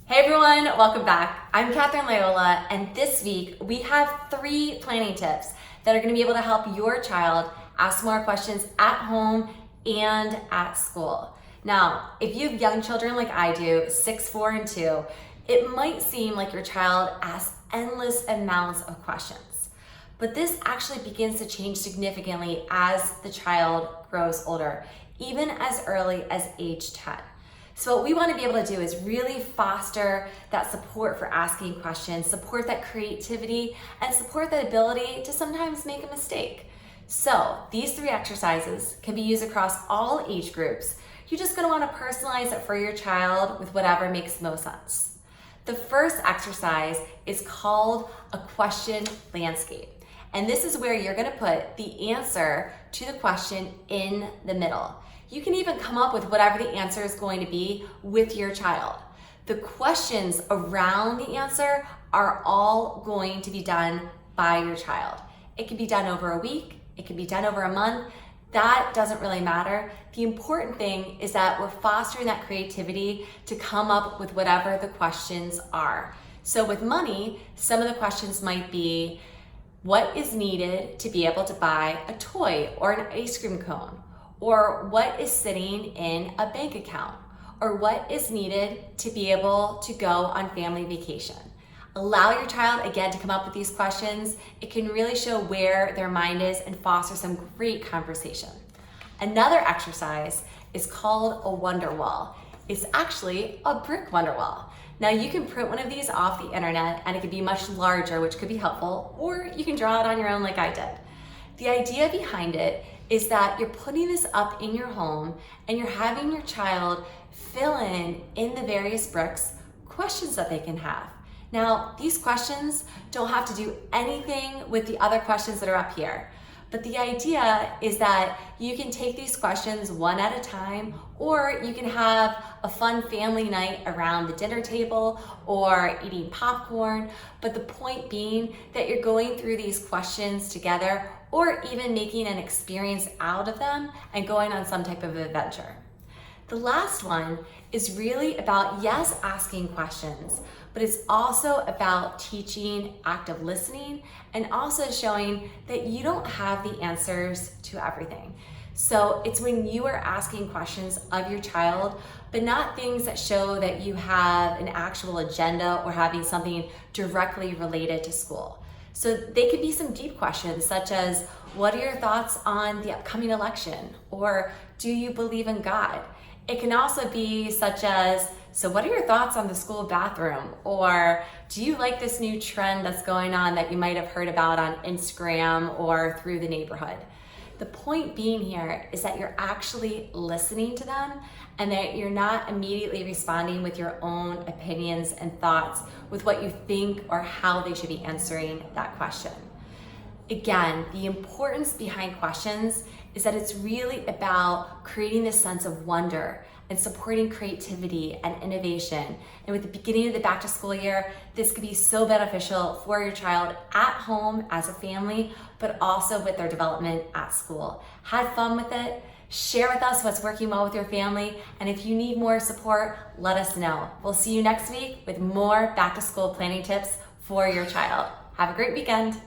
Hey everyone, welcome back. I'm Catherine Loyola, and this week we have 3 planning tips that are going to be able to help your child ask more questions at home and at school. Now, if you have young children like I do, 6, 4, and 2, it might seem like your child asks endless amounts of questions. But this actually begins to change significantly as the child grows older, even as early as age 10. So what we want to be able to do is really foster that support for asking questions, support that creativity, and support that ability to sometimes make a mistake. So these 3 exercises can be used across all age groups. You're just going to want to personalize it for your child with whatever makes the most sense. The first exercise is called a question landscape. And this is where you're going to put the answer to the question in the middle. You can even come up with whatever the answer is going to be with your child. The questions around the answer are all going to be done by your child. It can be done over a week, it can be done over a month. That doesn't really matter. The important thing is that we're fostering that creativity to come up with whatever the questions are. So with money, some of the questions might be, what is needed to be able to buy a toy or an ice cream cone? Or what is sitting in a bank account? Or what is needed to be able to go on family vacation? Allow your child, again, to come up with these questions. It can really show where their mind is and foster some great conversation. Another exercise is called a wonder wall. It's actually a brick wonder wall. Now you can print one of these off the internet and it could be much larger, which could be helpful, or you can draw it on your own like I did. The idea behind it is that you're putting this up in your home and you're having your child fill in the various bricks questions that they can have. Now, these questions don't have to do anything with the other questions that are up here. But the idea is that you can take these questions one at a time, or you can have a fun family night around the dinner table or eating popcorn. But the point being that you're going through these questions together, or even making an experience out of them and going on some type of adventure. The last one is really about, yes, asking questions, but it's also about teaching active listening and also showing that you don't have the answers to everything. So it's when you are asking questions of your child, but not things that show that you have an actual agenda or having something directly related to school. So they could be some deep questions such as, what are your thoughts on the upcoming election? Or do you believe in God? It can also be such as, so what are your thoughts on the school bathroom? Or do you like this new trend that's going on that you might have heard about on Instagram or through the neighborhood? The point being here is that you're actually listening to them and that you're not immediately responding with your own opinions and thoughts with what you think or how they should be answering that question. Again, the importance behind questions is that it's really about creating this sense of wonder and supporting creativity and innovation. And with the beginning of the back to school year, this could be so beneficial for your child at home as a family, but also with their development at school. Have fun with it. Share with us what's working well with your family. And if you need more support, let us know. We'll see you next week with more back to school planning tips for your child. Have a great weekend.